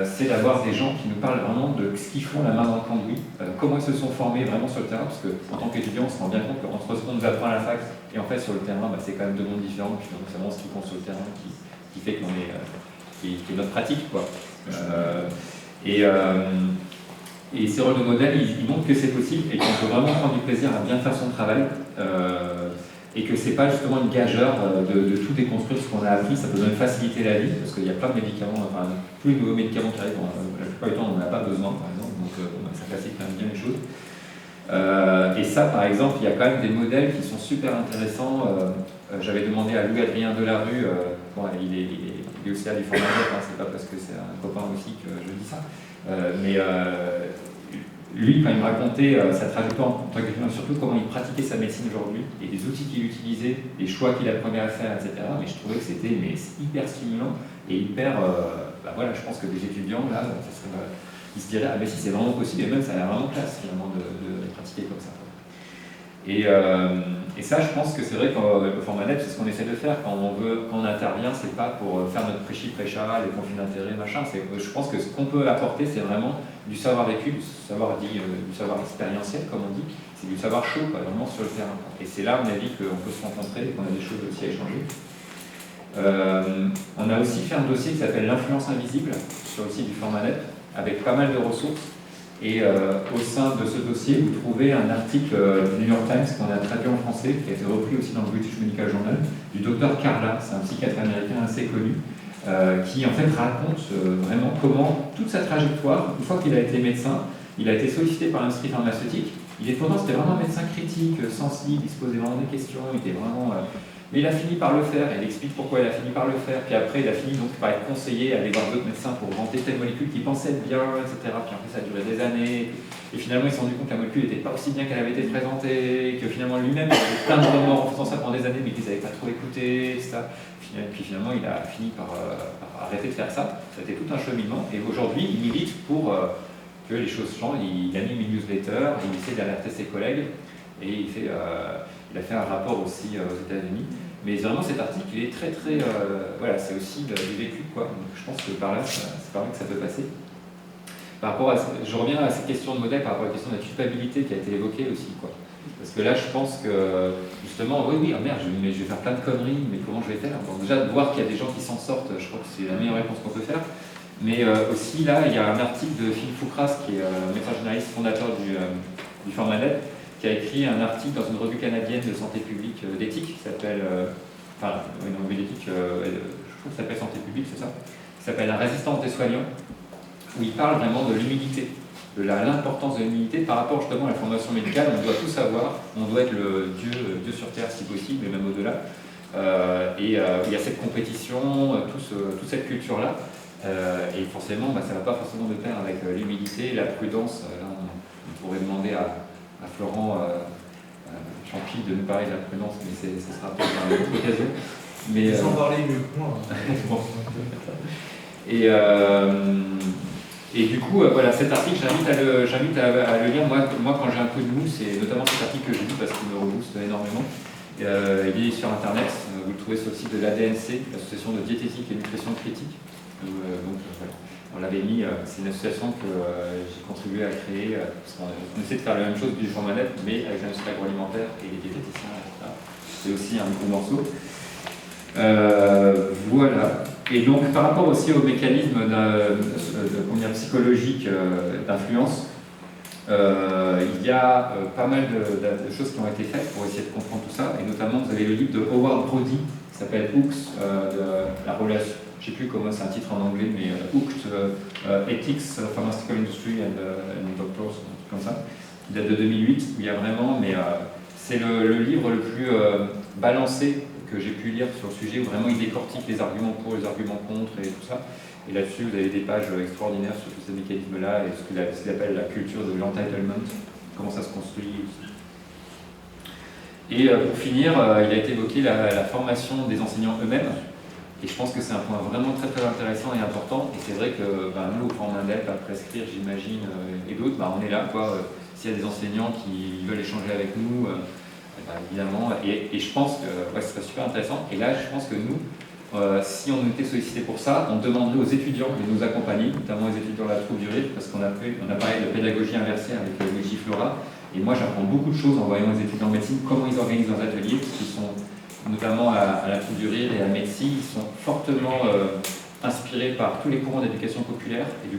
c'est d'avoir des gens qui nous parlent vraiment de ce qu'ils font la main dans le cambouis, comment ils se sont formés vraiment sur le terrain, parce qu'en tant qu'étudiant, on se rend bien compte qu'entre ce qu'on nous apprend à la fac et en fait sur le terrain, c'est quand même deux mondes différents, puis c'est vraiment ce qu'ils font sur le terrain qui fait qu'on est, qui est notre pratique, quoi. Et ces rôles de modèle, ils montrent que c'est possible et qu'on peut vraiment prendre du plaisir à bien faire son travail. Et que c'est pas justement une gageure de tout déconstruire ce qu'on a appris, ça peut même faciliter la vie, parce qu'il y a plein de médicaments, enfin, tous les nouveaux médicaments qui arrivent, la plupart du temps on n'en a pas besoin, par exemple, donc ça facilite quand même bien les choses. Et ça, par exemple, il y a quand même des modèles qui sont super intéressants. J'avais demandé à Louis-Adrien Delarue, bon, il est aussi à du format web, c'est pas parce que c'est un copain aussi que je dis ça, mais lui, quand il me racontait sa trajectoire en tant qu'étudiant, surtout comment il pratiquait sa médecine aujourd'hui, et les outils qu'il utilisait, les choix qu'il apprenait à faire, etc., mais je trouvais que c'était hyper stimulant et hyper... voilà, je pense que des étudiants, là, ça serait, ils se diraient, ah mais si c'est vraiment possible, et même ça a l'air vraiment classe, finalement, de pratiquer comme ça. Et ça, je pense que c'est vrai qu'au format net, c'est ce qu'on essaie de faire quand on intervient, c'est pas pour faire notre prêchi-prêcha, les conflits d'intérêts, machin. Je pense que ce qu'on peut apporter, c'est vraiment du savoir vécu, du savoir expérientiel, comme on dit, c'est du savoir chaud, quoi, vraiment sur le terrain. Et c'est là, à mon avis, qu'on peut se rencontrer et qu'on a des choses aussi à échanger. On a aussi fait un dossier qui s'appelle l'influence invisible sur le site du format net, avec pas mal de ressources. Et au sein de ce dossier, vous trouvez un article du New York Times qu'on a traduit en français, qui a été repris aussi dans le British Medical Journal, du docteur Carla, c'est un psychiatre américain assez connu, qui en fait raconte vraiment comment toute sa trajectoire, une fois qu'il a été médecin, il a été sollicité par l'industrie pharmaceutique. C'était vraiment un médecin critique, sensible, il se posait vraiment des questions, il était vraiment... Mais il a fini par le faire, et il explique pourquoi il a fini par le faire. Puis après, il a fini donc par être conseillé, aller voir d'autres médecins pour vanter telle molécule qui pensait être bien, etc. Puis après, ça a duré des années. Et finalement, il s'est rendu compte que la molécule n'était pas aussi bien qu'elle avait été présentée, que finalement lui-même, il avait plein de remords en faisant ça pendant des années, mais qu'ils n'avaient pas trop écouté, etc. Puis finalement, il a fini par arrêter de faire ça. C'était tout un cheminement. Et aujourd'hui, il milite pour que les choses changent. Il anime une newsletter, il essaie d'alerter ses collègues, et il a fait un rapport aussi aux États-Unis. Mais vraiment, cet article, il est très, très... voilà, c'est aussi du vécu, quoi. Donc, je pense que par là, c'est par là que ça peut passer. Par rapport je reviens à cette question de modèle, par rapport à la question de la culpabilité qui a été évoquée aussi, quoi. Parce que là, je pense que, justement, oui, oh merde, je vais faire plein de conneries, mais comment je vais faire? Bon, déjà, de voir qu'il y a des gens qui s'en sortent, je crois que c'est la meilleure réponse qu'on peut faire. Mais aussi, là, il y a un article de Philippe Foucras, qui est médecin généraliste fondateur du format net, qui a écrit un article dans une revue canadienne de santé publique d'éthique qui s'appelle, une revue d'éthique, je crois que ça s'appelle Santé publique, c'est ça, qui s'appelle La résistance des soignants, où il parle vraiment de l'humilité, de l'importance de l'humilité par rapport justement à la formation médicale. On doit tout savoir, on doit être le Dieu sur terre si possible, et même au-delà. Il y a cette compétition, toute cette culture-là, et forcément, ça ne va pas forcément de pair avec l'humilité, la prudence. Là, on pourrait demander à Florent Champy de nous parler de la prudence, mais ce sera peut-être dans une autre occasion. Mais, sans parler mieux que moi. Et du coup, voilà, cet article, j'invite à le lire. Moi, quand j'ai un peu de mou, c'est notamment cet article que j'ai lu parce qu'il me rebooste énormément. Il est sur Internet, vous le trouvez sur le site de l'ADNC, l'Association de diététique et nutrition critique. Donc, voilà. On l'avait mis, c'est une association que j'ai contribué à créer, parce qu'on essaie de faire la même chose du format net, mais avec l'industrie agroalimentaire et les diététiciens, etc. C'est aussi un gros morceau. Voilà. Et donc, par rapport aussi au mécanisme psychologique d'influence, il y a pas mal de choses qui ont été faites pour essayer de comprendre tout ça, et notamment, vous avez le livre de Howard Brody, qui s'appelle Hooks, de la relation. Je ne sais plus comment c'est un titre en anglais, mais Hooked Ethics, Pharmaceutical Industry and Doctors, un truc comme ça, qui date de 2008, où il y a vraiment, mais c'est le livre le plus balancé que j'ai pu lire sur le sujet, où vraiment il décortique les arguments pour, les arguments contre et tout ça. Et là-dessus, vous avez des pages extraordinaires sur tous ces mécanismes-là et ce qu'il appelle la culture de l'entitlement, comment ça se construit. Et pour finir, il a été évoqué la formation des enseignants eux-mêmes. Et je pense que c'est un point vraiment très très intéressant et important. Et c'est vrai que nous, au format net, à prescrire, j'imagine, et d'autres, on est là, quoi. S'il y a des enseignants qui veulent échanger avec nous, évidemment. Et je pense que ce serait super intéressant. Et là, je pense que nous, si on était sollicité pour ça, on demanderait aux étudiants de nous accompagner, notamment aux étudiants de la troupe du RIF, parce qu'on a parlé de pédagogie inversée avec Luigi Flora. Et moi, j'apprends beaucoup de choses en voyant les étudiants en médecine, comment ils organisent leurs ateliers, parce qu'ils sont notamment à la troupe du RIR et à Metsi, ils sont fortement inspirés par tous les courants d'éducation populaire. Et du